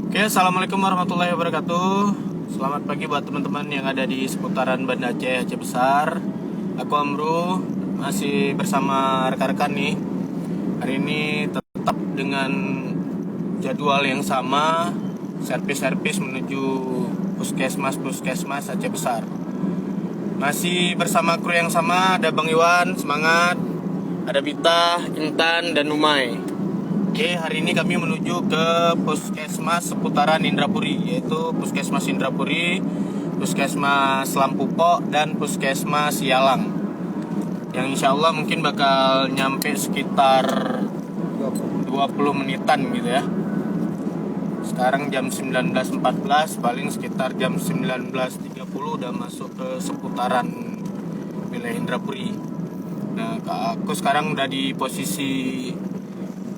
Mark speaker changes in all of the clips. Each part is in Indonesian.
Speaker 1: Oke, assalamualaikum warahmatullahi wabarakatuh. Selamat pagi buat teman-teman yang ada di seputaran Banda Aceh, Aceh Besar. Aku Amru, masih bersama rekan-rekan nih. Hari ini tetap dengan jadwal yang sama, servis-servis menuju puskesmas Aceh Besar. Masih bersama kru yang sama, ada Bang Iwan, semangat. Ada Bita, Intan, dan Umay. Oke, hari ini kami menuju ke puskesmas seputaran Indrapuri, yaitu puskesmas Indrapuri, puskesmas Lampupok, dan puskesmas Yalang. Yang insya Allah mungkin bakal nyampe sekitar 20 menitan gitu ya. Sekarang jam 19.14, paling sekitar jam 19.30 udah masuk ke seputaran wilayah Indrapuri. Nah, aku sekarang udah di posisi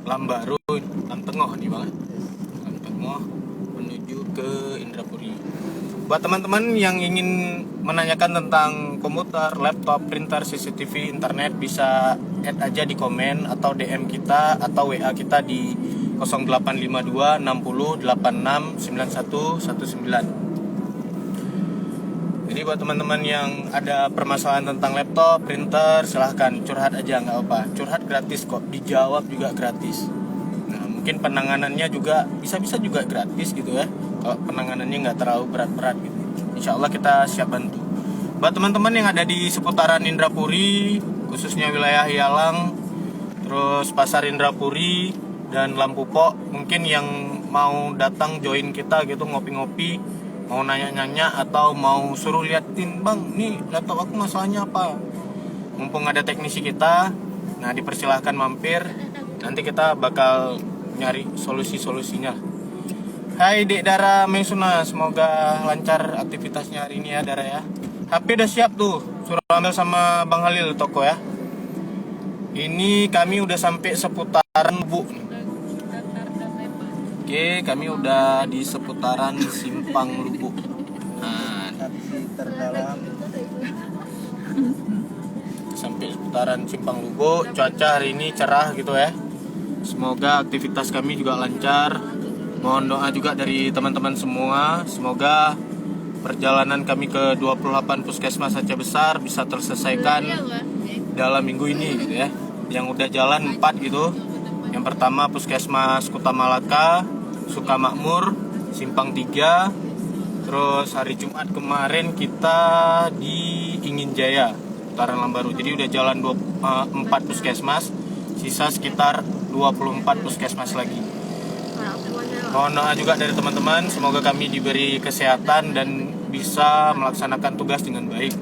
Speaker 1: Lambaru, Lamtengoh nih bang, Lamtengoh menuju ke Indrapuri. Buat teman-teman yang ingin menanyakan tentang komputer, laptop, printer, CCTV, internet, bisa add aja di komen atau DM kita atau WA kita di 0852 60 86 9119. Jadi buat teman-teman yang ada permasalahan tentang laptop, printer, silahkan curhat aja, nggak apa. Curhat gratis kok, dijawab juga gratis. Nah, mungkin penanganannya juga bisa juga gratis gitu ya. Kalau penanganannya nggak terlalu berat-berat gitu. Insya Allah kita siap bantu. Buat teman-teman yang ada di seputaran Indrapuri, khususnya wilayah Yalang, terus Pasar Indrapuri dan Lampupok, mungkin yang mau datang join kita gitu ngopi-ngopi, mau nanya-nanya atau mau suruh liatin, bang nih laptop aku masalahnya apa, mumpung ada teknisi kita, nah dipersilahkan mampir, nanti kita bakal nyari solusinya. Hai Dek Dara Mengsuna, semoga lancar aktivitasnya hari ini ya Dara ya. HP udah siap tuh, suruh ambil sama Bang Halil toko ya. Ini kami udah sampai seputaran Lubuk. Oke, kami udah di seputaran Simpang Lubuk. Nah, sampai seputaran Simpang Lubuk. Cuaca hari ini cerah gitu ya. Semoga aktivitas kami juga lancar. Mohon doa juga dari teman-teman semua. Semoga perjalanan kami ke 28 puskesmas Aceh Besar bisa terselesaikan dalam minggu ini gitu ya. Yang udah jalan 4 gitu. Yang pertama puskesmas Kuta Malaka, Sukamakmur, Simpang 3. Terus hari Jumat kemarin kita di Ingin Jaya, Putaran Lambaru. Jadi udah jalan 4 puskesmas, sisa sekitar 24 puskesmas lagi. Mohon doa juga dari teman-teman, semoga kami diberi kesehatan dan bisa melaksanakan tugas dengan baik.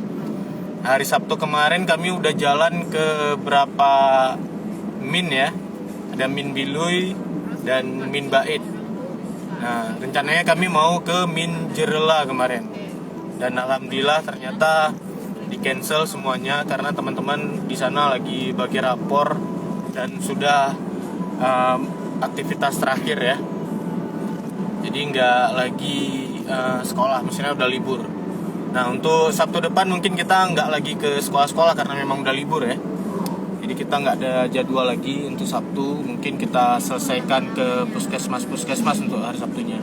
Speaker 1: Hari Sabtu kemarin kami udah jalan ke berapa min ya. Ada Min Biluy dan Min Bait. Nah, rencananya kami mau ke Min Jerela kemarin. Dan alhamdulillah ternyata di cancel semuanya karena teman-teman di sana lagi bagi rapor dan sudah aktivitas terakhir ya. Jadi nggak lagi sekolah, maksudnya udah libur. Nah, untuk Sabtu depan mungkin kita nggak lagi ke sekolah-sekolah karena memang udah libur ya. Jadi kita nggak ada jadwal lagi untuk Sabtu. Mungkin kita selesaikan ke puskesmas untuk hari Sabtunya.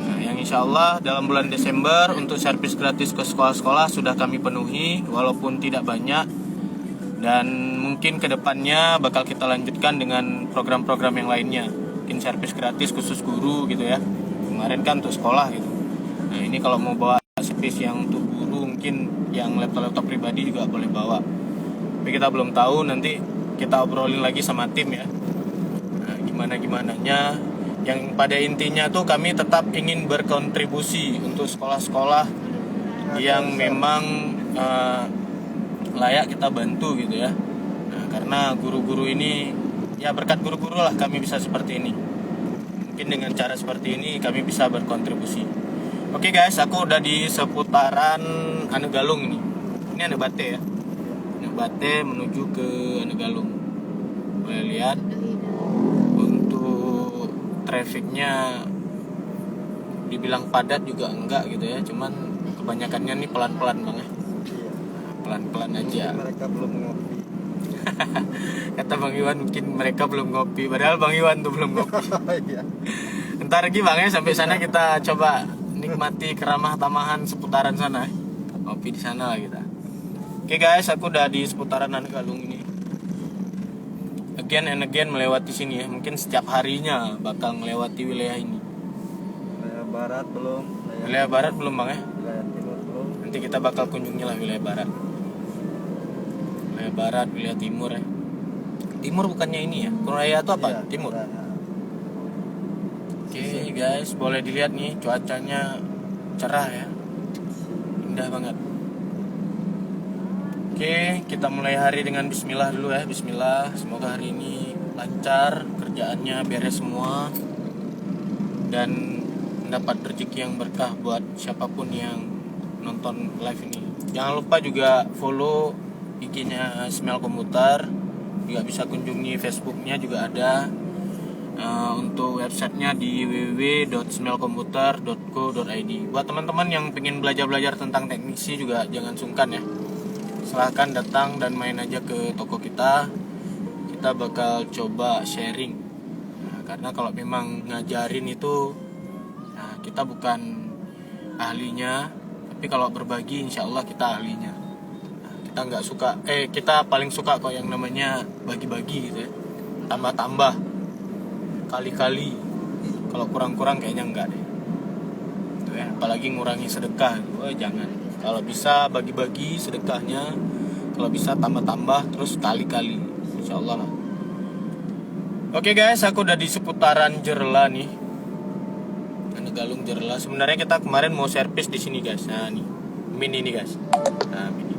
Speaker 1: Nah, yang insya Allah dalam bulan Desember untuk servis gratis ke sekolah-sekolah sudah kami penuhi, walaupun tidak banyak. Dan mungkin kedepannya bakal kita lanjutkan dengan program-program yang lainnya. Mungkin servis gratis khusus guru gitu ya. Kemarin kan untuk sekolah gitu. Nah, ini kalau mau bawa servis yang untuk guru, mungkin yang laptop pribadi juga boleh bawa. Tapi kita belum tahu, nanti kita obrolin lagi sama tim ya. Nah, gimana-gimananya. Yang pada intinya tuh kami tetap ingin berkontribusi untuk sekolah-sekolah yang memang layak kita bantu gitu ya. Nah, karena guru-guru ini, ya berkat guru-guru lah kami bisa seperti ini. Mungkin dengan cara seperti ini kami bisa berkontribusi. Oke guys, aku udah di seputaran Anegalung nih. Ini Anebate ya. Bate menuju ke Anegalung. Boleh lihat untuk trafiknya dibilang padat juga enggak gitu ya, cuman kebanyakannya nih pelan-pelan bang ya. Pelan-pelan aja.
Speaker 2: Mereka belum ngopi.
Speaker 1: Kata Bang Iwan mungkin mereka belum ngopi, padahal Bang Iwan tuh belum ngopi.
Speaker 2: Iya.
Speaker 1: Bentar lagi bang ya, sampai sana kita coba nikmati keramah tamahan seputaran sana. Ngopi di sana lah kita. Oke guys, aku udah di seputaran Galung ini. Again and again melewati sini ya. Mungkin setiap harinya bakal melewati wilayah ini.
Speaker 2: Wilayah barat belum.
Speaker 1: Wilayah barat belum bang ya?
Speaker 2: Wilayah timur belum.
Speaker 1: Nanti kita bakal kunjungi lah wilayah barat. Wilayah barat, wilayah timur ya. Timur bukannya ini ya? Kuraya itu apa?
Speaker 2: Iya,
Speaker 1: Timur.
Speaker 2: Kuraya.
Speaker 1: Oke guys, boleh dilihat nih cuacanya cerah ya. Indah banget. Oke, kita mulai hari dengan bismillah dulu ya. Bismillah, semoga hari ini lancar, kerjaannya beres semua dan mendapat rezeki yang berkah buat siapapun yang nonton live ini. Jangan lupa juga follow IG-nya Smell Komuter. Juga bisa kunjungi Facebook-nya juga ada. Untuk websitenya di www.smellkomputer.co.id. Buat teman-teman yang pengen belajar tentang teknisi juga jangan sungkan ya. Silahkan datang dan main aja ke toko kita. Kita bakal coba sharing. Nah, karena kalau memang ngajarin itu, nah, kita bukan ahlinya, tapi kalau berbagi insya Allah kita ahlinya. Nah, kita nggak suka, kita paling suka kok yang namanya bagi-bagi gitu ya. Tambah-tambah. Kali-kali, kalau kurang-kurang kayaknya enggak deh. Tuh ya, apalagi ngurangi sedekah, jangan. Kalau bisa bagi-bagi sedekahnya, kalau bisa tambah-tambah, terus kali-kali, insya Allah lah. Oke guys, aku udah di seputaran Jerla nih, Galung Jerla. Sebenarnya kita kemarin mau servis di sini guys. Nah nih, Min ini guys. Nah Min ini.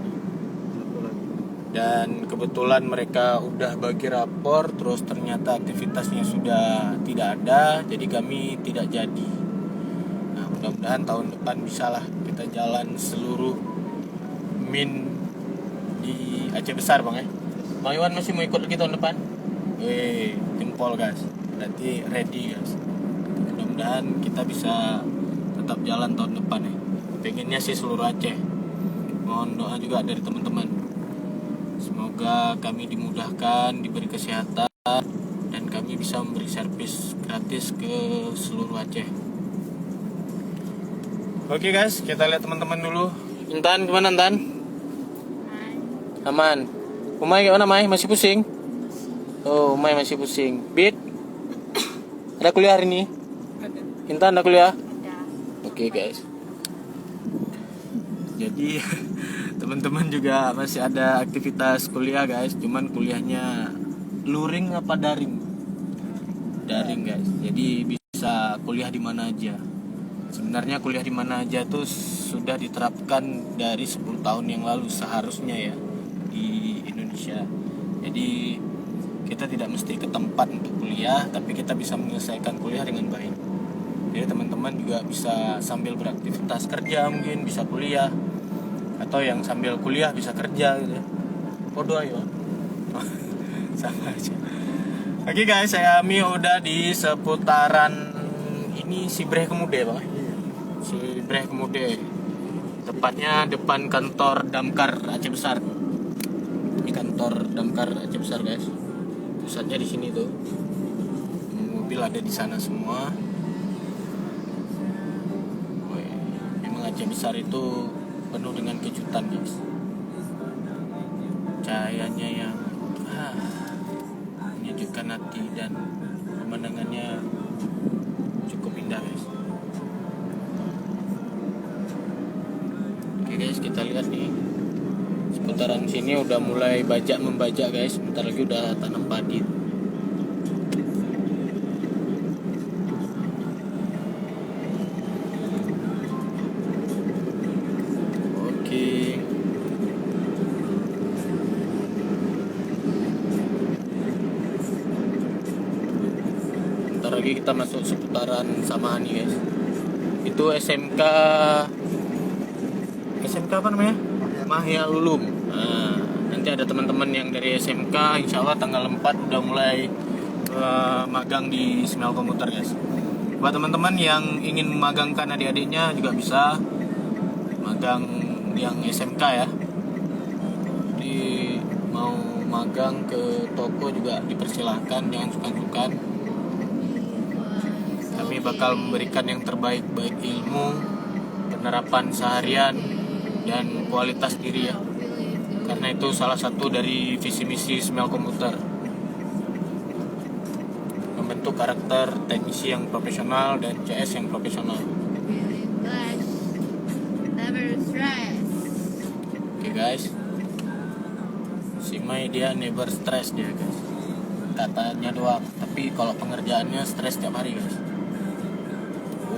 Speaker 1: Dan kebetulan mereka udah bagi rapor, terus ternyata aktivitasnya sudah tidak ada, jadi kami tidak jadi. Nah, mudah-mudahan tahun depan bisalah kita jalan seluruh Min di Aceh Besar bang ya. Bang Iwan masih mau ikut lagi tahun depan? Jempol guys, berarti ready guys. Mudah-mudahan kita bisa tetap jalan tahun depan ya. Pengennya sih seluruh Aceh. Mohon doa juga dari teman-teman. Semoga kami dimudahkan, diberi kesehatan, dan kami bisa memberi servis gratis ke seluruh Aceh. Oke guys, kita lihat teman-teman dulu. Intan, gimana Intan? Aman. Umay gimana May? Masih pusing? Oh, Umay masih pusing. Bit? Ada kuliah hari ini?
Speaker 3: Ada.
Speaker 1: Intan ada kuliah?
Speaker 3: Ada.
Speaker 1: Oke guys. Jadi teman-teman juga masih ada aktivitas kuliah guys, cuman kuliahnya luring apa daring? Daring guys. Jadi bisa kuliah di mana aja. Sebenarnya kuliah di mana aja tuh sudah diterapkan dari 10 tahun yang lalu seharusnya ya di Indonesia. Jadi kita tidak mesti ke tempat untuk kuliah, tapi kita bisa menyelesaikan kuliah dengan baik. Jadi teman-teman juga bisa sambil beraktivitas kerja, mungkin bisa kuliah, atau yang sambil kuliah bisa kerja gitu ya. Podo ayo. Sama aja. Oke guys, saya Ami udah di seputaran ini Sibreh Kemude bang. Sibreh Kemude. Tepatnya depan kantor Damkar Aceh Besar. Ini kantor Damkar Aceh Besar guys. Pusatnya di sini tuh. Mobil ada di sana semua. Memang Aceh Besar itu penuh dengan kejutan guys. Cahayanya yang menyejukkan hati dan pemandangannya cukup indah guys. Oke guys, kita lihat nih seputaran sini udah mulai membajak guys. Bentar lagi udah tanam padi. Lagi kita masuk seputaran Samani guys. Itu SMK apa namanya? Mahya Ulum. Nah, nanti ada teman-teman yang dari SMK, insya Allah tanggal 4 udah mulai magang di Smell Komuter guys. Buat teman-teman yang ingin memagangkan adik-adiknya juga bisa magang yang SMK ya. Jadi mau magang ke toko juga dipersilahkan, jangan sungkan-sungkan. Kami bakal memberikan yang terbaik, baik ilmu, penerapan seharian, dan kualitas diri ya. Karena itu salah satu dari visi misi Smell Komputer, membentuk karakter teknisi yang profesional dan CS yang profesional.
Speaker 3: Never stress.
Speaker 1: Oke guys, si Mai dia never stress dia guys, katanya doang, tapi kalau pengerjaannya stres tiap hari guys.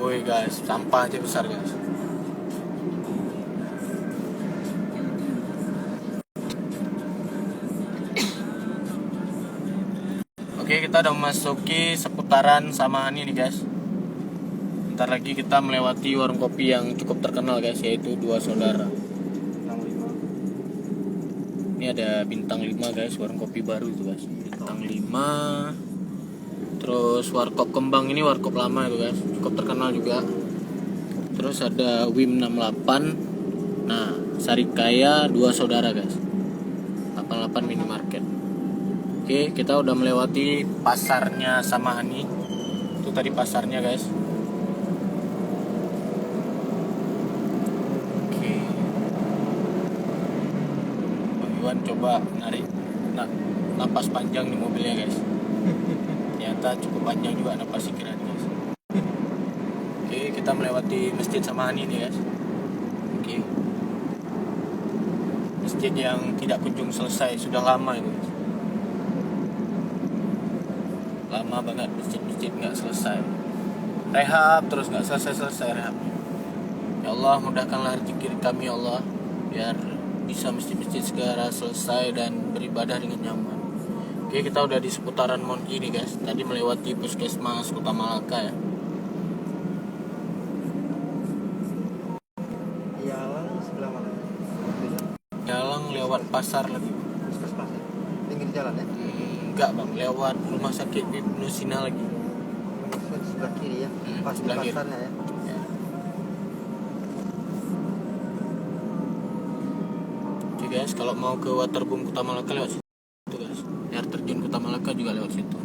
Speaker 1: Woi guys, sampah aja besar guys. Oke, kita udah memasuki seputaran Samahan ini guys. Bentar lagi kita melewati warung kopi yang cukup terkenal guys, yaitu Dua Saudara.
Speaker 2: Bintang 5.
Speaker 1: Ini ada Bintang 5 guys, warung kopi baru itu guys. Bintang 5. Terus Warkop Kembang, ini warkop lama itu guys, cukup terkenal juga. Terus ada Wim 68. Nah, Sarikaya Dua Saudara guys. 88 minimarket. Oke, kita udah melewati pasarnya Samahani. Itu tadi pasarnya guys. Oke. Bang Iwan coba narik napas panjang di mobilnya guys. Ternyata cukup panjang juga napas pikiran guys. Oke, kita melewati Masjid Samahani ini guys. Oke. Masjid yang tidak kunjung selesai, sudah lama itu guys. Lama banget masjid-masjid nggak selesai, rehab terus nggak selesai rehab. Ya Allah, mudahkanlah rezeki kami ya Allah, biar bisa masjid-masjid segera selesai dan beribadah dengan nyaman. Oke, kita udah di seputaran Mount ini guys. Tadi melewati Puskesmas Kota Malaka ya.
Speaker 2: Yalang sebelah mana?
Speaker 1: Jalan lewat pasar lagi.
Speaker 2: Puskesmas ya? Pinggir jalan ya?
Speaker 1: Enggak bang, lewat rumah sakit di Nusina lagi.
Speaker 2: Sebelah kiri ya? Pas di
Speaker 1: sebelah kiri.
Speaker 2: pasarnya ya?
Speaker 1: Ya. Oke guys, kalau mau ke waterboom Kota Malaka lewat situ guys. Air terjun Kota Malaka juga lewat situ.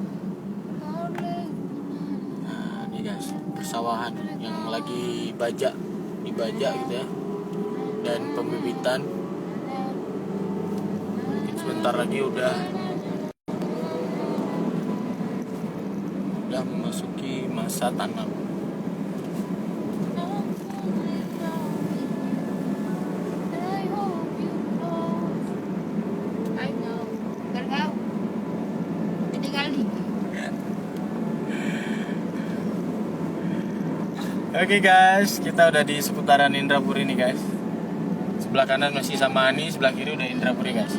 Speaker 1: Nah ini guys, persawahan yang lagi dibajak gitu ya, dan pembibitan. Mungkin sebentar lagi udah memasuki masa tanam. Oke guys, kita udah di seputaran Indrapuri nih guys. Sebelah kanan masih Samahani, sebelah kiri udah Indrapuri guys.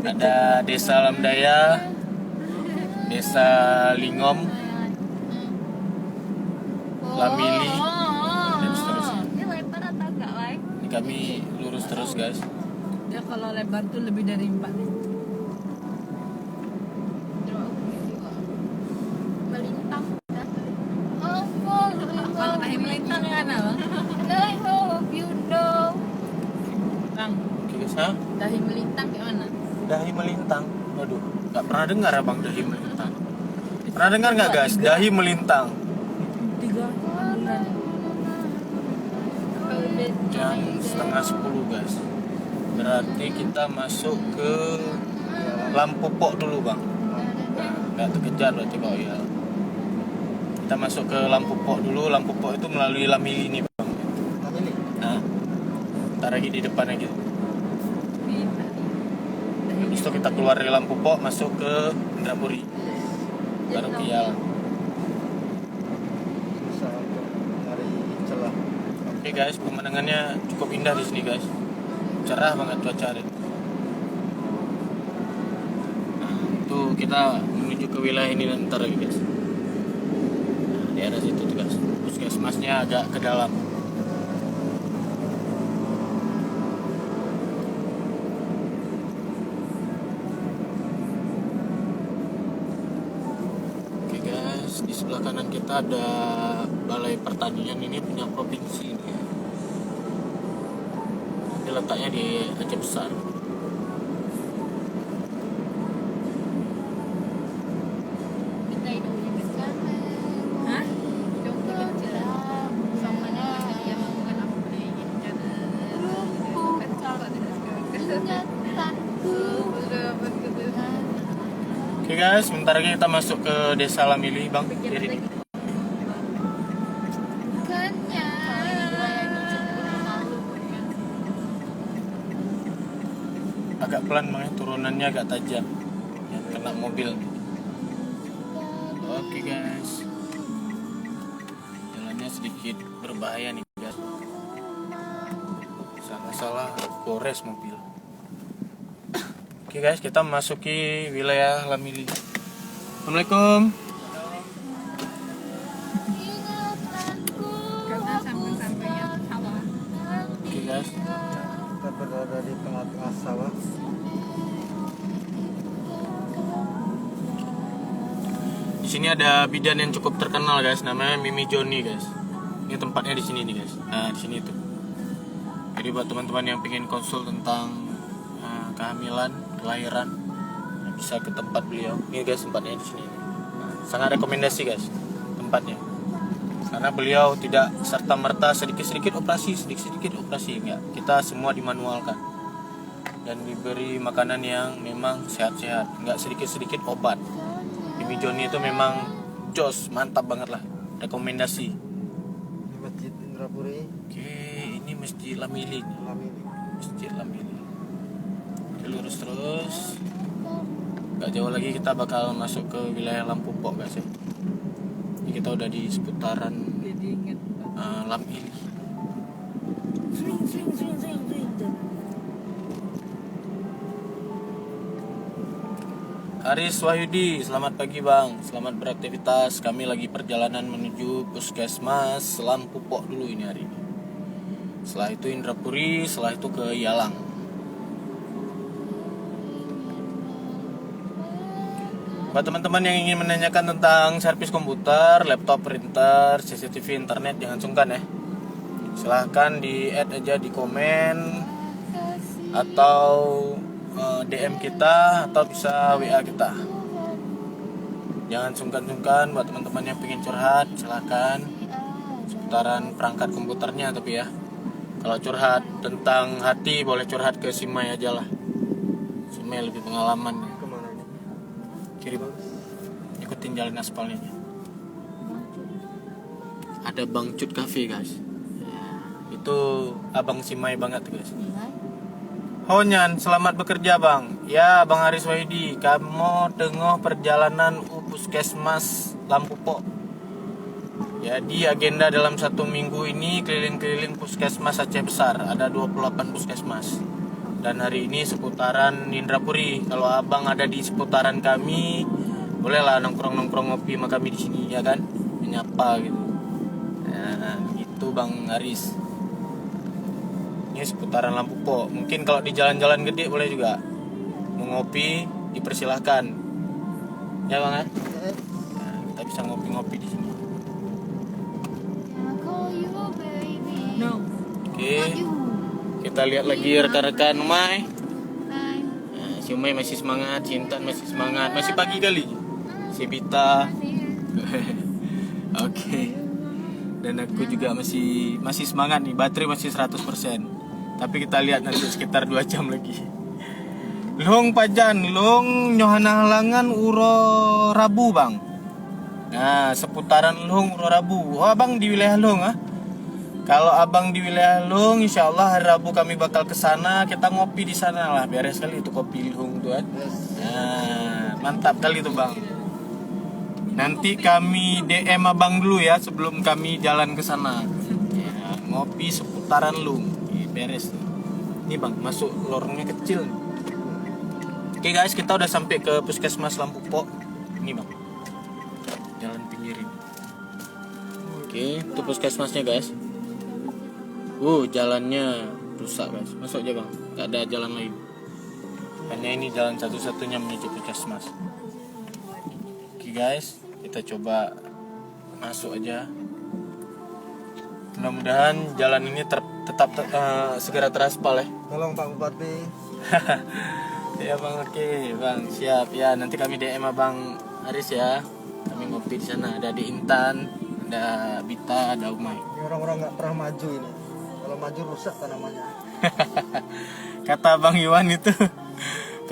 Speaker 1: Ada Desa Lamdaya, Desa Lingom, Lamili, dan seterusnya.
Speaker 3: Ini lebar atau enggak, Wai?
Speaker 1: Ini kami lurus terus guys.
Speaker 4: Dia kalau lebar tuh lebih dari 4 nih.
Speaker 3: Melintang.
Speaker 4: Kalau kayak melintang kan bang?
Speaker 3: I hope you know.
Speaker 4: Bang,
Speaker 1: Oke guys, ha?
Speaker 4: dahi melintang kayak mana?
Speaker 1: Dahi melintang. Waduh, nggak pernah dengar abang dahi melintang. Pernah dengar nggak guys? Dahi melintang.
Speaker 4: 3 bulan.
Speaker 1: Jam setengah 10 guys. Berarti kita masuk ke Lampu Pok dulu bang. Nah, nggak terkejar berarti kalau ya. Kita masuk ke Lampu Pok dulu. Lampu Pok itu melalui Lamili ini bang.
Speaker 2: Lamili?
Speaker 1: Nah, ntar lagi di depan lagi. Habis itu kita keluar dari Lampu Pok, masuk ke Indrapuri, baru Kial.
Speaker 2: Susah untuk nyari celah.
Speaker 1: Oke guys, pemandangannya cukup indah di sini guys. Cerah banget cuaca hari. Nah, itu kita menuju ke wilayah ini nanti lagi guys. Nah, di arah situ tuh guys. Puskesmasnya agak ke dalam. Oke guys, di sebelah kanan kita ada Balai Pertanian, ini punya provinsi ini. Ini letaknya di Aceh Besar.
Speaker 3: Kita hidupnya bersama.
Speaker 1: guys, sebentar lagi kita masuk ke desa Lamili bang. Jadi ini. Agak pelan bang, turunannya agak tajam. Ya, kena mobil. Oke guys, jalannya sedikit berbahaya nih guys. Salah gores mobil. Oke guys, kita memasuki wilayah Lamili. Assalamualaikum.
Speaker 4: Karena sampai-sampainya sawah.
Speaker 1: Oke guys,
Speaker 2: Kita berada di tengah-tengah sawah.
Speaker 1: di sini ada bidan yang cukup terkenal guys, namanya Mimi Joni guys. Ini tempatnya di sini nih guys. Nah di sini tuh. Jadi buat teman-teman yang pengen konsul tentang kehamilan, kelahiran, bisa ke tempat beliau. Ini guys tempatnya di sini. Nah, sangat rekomendasi guys tempatnya. Karena beliau tidak serta merta sedikit-sedikit operasi, enggak. Kita semua dimanualkan dan diberi makanan yang memang sehat-sehat, enggak sedikit-sedikit obat. Mimi Joni itu memang jos, mantap banget lah, rekomendasi.
Speaker 2: Di Masjid Indrapuri.
Speaker 1: Oke, ini Masjid Lamili.
Speaker 2: Lamili.
Speaker 1: Masjid Lamili. Oke, lurus terus. Gak jauh lagi kita bakal masuk ke wilayah Lampupok guys ya. Ini kita udah di seputaran
Speaker 4: Jadi inget.
Speaker 1: Lamili. Aris Wahyudi, selamat pagi bang, selamat beraktivitas. Kami lagi perjalanan menuju Puskesmas Lampupok dulu ini hari ini. Setelah itu Indrapuri, setelah itu ke Yalang. Buat teman-teman yang ingin menanyakan tentang servis komputer, laptop, printer, CCTV, internet, jangan sungkan ya. Silahkan di add aja di komen atau DM kita atau bisa WA kita. Jangan sungkan-sungkan buat teman-teman yang pengen curhat, silahkan seputaran perangkat komputernya. Tapi ya, kalau curhat tentang hati boleh curhat ke Simai aja lah. Simai lebih pengalaman.
Speaker 2: Kemana ini?
Speaker 1: Kiri bang, ikutin jalan aspalnya. Ada Bang Cut Cafe guys. Ya, itu abang Simai banget guys. Honyan, selamat bekerja bang. Ya bang Aris Wahidi, kamu tengah perjalanan Puskesmas Lampupok. Jadi agenda dalam 1 minggu ini keliling-keliling Puskesmas Aceh Besar. Ada 28 Puskesmas. Dan hari ini seputaran Indrapuri. Kalau abang ada di seputaran kami, bolehlah nongkrong-nongkrong ngopi sama kami di sini ya kan, menyapa gitu. Nah, gitu bang Aris. Ini seputaran Lampupok. Mungkin kalau di jalan-jalan gede boleh juga. Mau ngopi dipersilahkan. Ya bang ya. Nah, kita bisa ngopi-ngopi di sini.
Speaker 4: No.
Speaker 1: Oke. Kita lihat lagi rekan-rekan Umay. Nah, si Umay masih semangat, si Intan masih semangat. Masih pagi kali. Si Bita. Oke. Dan aku juga masih semangat nih. Baterai masih 100%. Tapi kita lihat nanti sekitar 2 jam lagi. Long Pajan, Long Nyohana Halangan Uro Rabu bang. Nah seputaran Long Uro Rabu. Oh abang di wilayah Long ah. Kalau abang di wilayah Long, insya Allah hari Rabu kami bakal ke sana. Kita ngopi di sana lah. Beres kali itu kopi Long tuh kan. Nah mantap kali itu bang. Nanti kami DM abang dulu ya sebelum kami jalan ke sana. Ya, ngopi seputaran Long. Beres. Ini bang, masuk lorongnya kecil. Oke guys, kita udah sampai ke Puskesmas Lampupok. Ini bang, jalan pinggir ini. Oke, itu puskesmasnya guys. Jalannya rusak guys. Masuk aja bang, gak ada jalan lain. Hanya ini jalan satu-satunya menuju puskesmas. Oke guys, kita coba masuk aja. Mudah-mudahan jalan ini tetap segera teraspal ya.
Speaker 2: Tolong Pak Bupati.
Speaker 1: Ya bang, oke bang, siap ya. Nanti kami DM abang Aris ya. Kami ngopi di sana. Ada di Intan, ada Bita, ada Umay.
Speaker 2: Ini orang-orang nggak pernah maju ini. Kalau maju rusak tanamannya.
Speaker 1: Kata Bang Iwan itu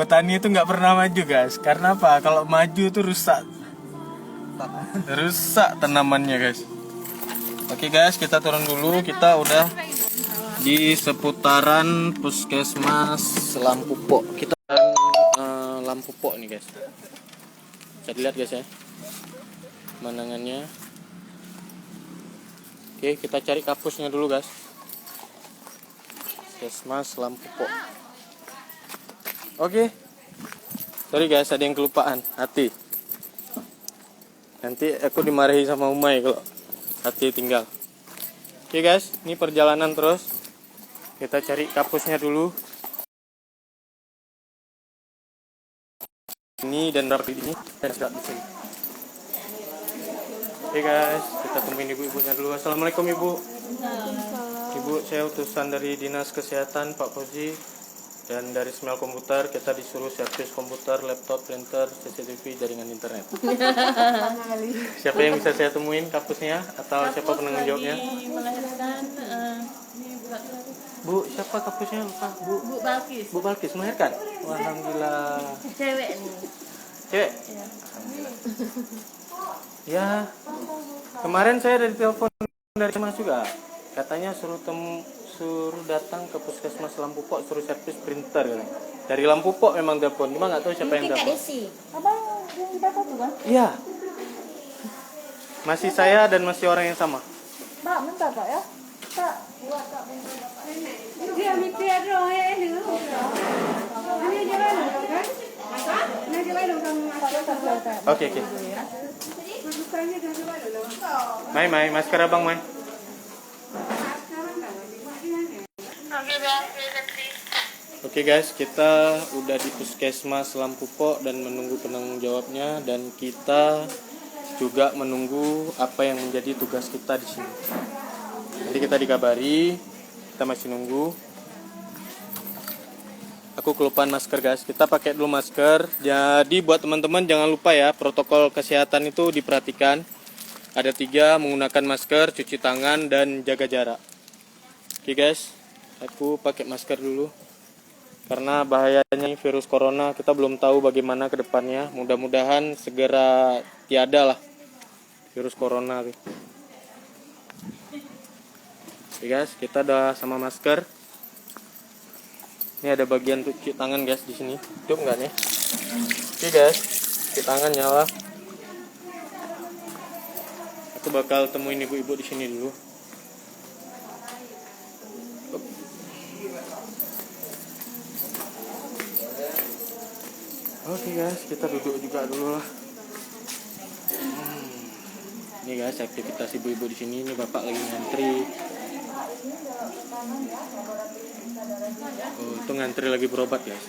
Speaker 1: petani itu nggak pernah maju guys. Karena apa? Kalau maju tuh rusak tanamannya guys. Oke guys, kita turun dulu. Kita udah di seputaran Puskesmas Lampu Pok. Kita Lampu Pok nih guys. Bisa dilihat guys ya pemandangannya. Oke, kita cari kapusnya dulu guys. Puskesmas Lampu Pok. Oke. Sorry guys, ada yang kelupaan. Hati. Nanti aku dimarahi sama Umay kalau hati tinggal. Oke guys, ini perjalanan terus. Kita cari kapusnya dulu. Ini dan rapi ini dan sudah di sini. Oke guys, kita temuin ibu-ibunya dulu. Assalamualaikum ibu. Ibu, saya utusan dari Dinas Kesehatan Pak Fauzi. Dan dari Smell Komputer kita disuruh servis komputer, laptop, printer, CCTV, jaringan internet. Siapa yang bisa saya temuin kapusnya atau siapa penanggung jawabnya?
Speaker 3: Melahirkan
Speaker 1: Bu, siapa kapusnya lupa?
Speaker 3: Bu Balkis.
Speaker 1: Bu Balkis melahirkan? Wah, alhamdulillah.
Speaker 3: Cewek nih.
Speaker 1: Cewek?
Speaker 3: Ya.
Speaker 1: Ya. Kemarin saya ada telepon dari Mas juga. Katanya suruh datang ke Puskesmas Lampu Pok, suruh servis printer katanya. Dari Lampu Pok memang telepon, cuma nggak tahu siapa yang telepon.
Speaker 3: Abang yang dapat tuh kan?
Speaker 1: Iya. Masih saya dan masih orang yang sama.
Speaker 3: Mbak, minta Pak ya? Pak, buat Pak.
Speaker 4: Dia mikir dong ya ini. Ini jalan kan? Ini jalan dong
Speaker 1: Oke. Mai, masker abang Mai. Oke guys, kita udah di Puskesmas Lampu Pok dan menunggu penanggung jawabnya, dan kita juga menunggu apa yang menjadi tugas kita di sini. Nanti kita dikabari, kita masih nunggu. Aku kelupaan masker guys, kita pakai dulu masker. Jadi buat teman-teman jangan lupa ya, protokol kesehatan itu diperhatikan. Ada 3, menggunakan masker, cuci tangan, dan jaga jarak. Oke guys, aku pakai masker dulu. Karena bahayanya virus corona, kita belum tahu bagaimana ke depannya. Mudah-mudahan segera tiada lah virus corona. Oke guys, kita udah sama masker. Ini ada bagian cuci tangan guys di sini. Hidup nggak nih? Oke guys, cuci tangan nyala. Aku bakal temuin ibu-ibu di sini dulu. Oke guys, kita duduk juga dulu lah. Ini guys, aktivitas ibu-ibu di sini. Ini bapak lagi ngantri. Oh, itu ngantri lagi berobat guys.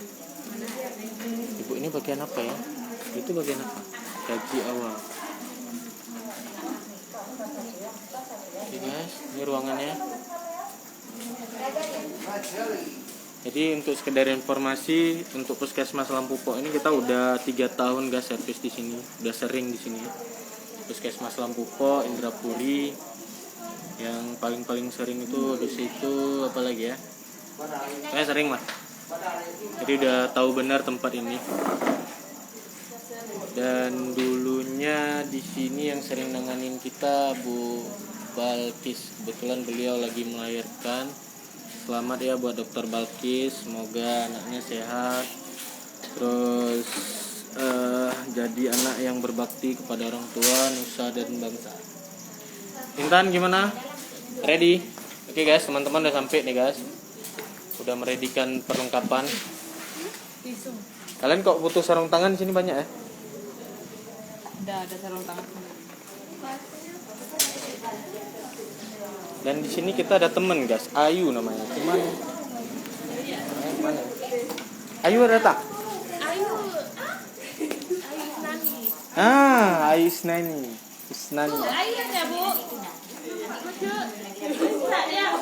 Speaker 1: Ibu ini bagian apa ya? Itu bagian apa? Gaji awal. Oke guys, ini ruangannya. Jadi untuk sekedar informasi, untuk Puskesmas Lampu Pok ini kita udah 3 tahun guys servis di sini, udah sering di sini. Puskesmas Lampu Pok, Indrapuri, yang paling sering itu di situ apa lagi ya? Saya sering lah. Jadi udah tahu benar tempat ini. Dan dulunya di sini yang sering nanganin kita Bu Balkis. Kebetulan beliau lagi melahirkan. Selamat ya buat Dokter Balkis, semoga anaknya sehat, terus jadi anak yang berbakti kepada orang tua, nusa dan bangsa. Intan gimana? Ready? Oke guys, teman-teman udah sampai nih guys, udah meredikan perlengkapan. Kalian kok butuh sarung tangan di sini banyak ya?
Speaker 4: Ada sarung tangan.
Speaker 1: Dan di sini kita ada temen guys, Ayu namanya. Cuman mana? Ayu ada tak?
Speaker 3: Ayu Nani.
Speaker 1: Ayu Isnani. Isnani.
Speaker 3: Ayu ada Bu. Masuk. Bisa ya.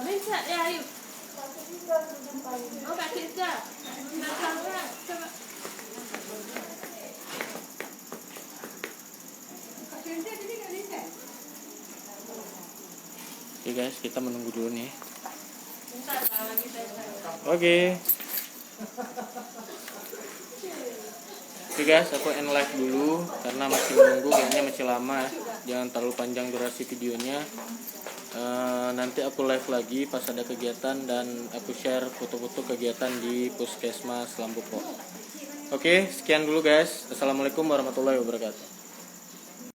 Speaker 3: Bisa ya Ayu. Oh Kak Kisa. Belakangnya coba.
Speaker 1: Oke guys, kita menunggu dulu nih. Oke. Oke guys, aku end live dulu karena masih menunggu, kayaknya masih lama ya. Jangan terlalu panjang durasi videonya. Nanti aku live lagi pas ada kegiatan dan aku share foto-foto kegiatan di Puskesmas Lampu Pok. Oke, sekian dulu guys. Assalamualaikum warahmatullahi wabarakatuh.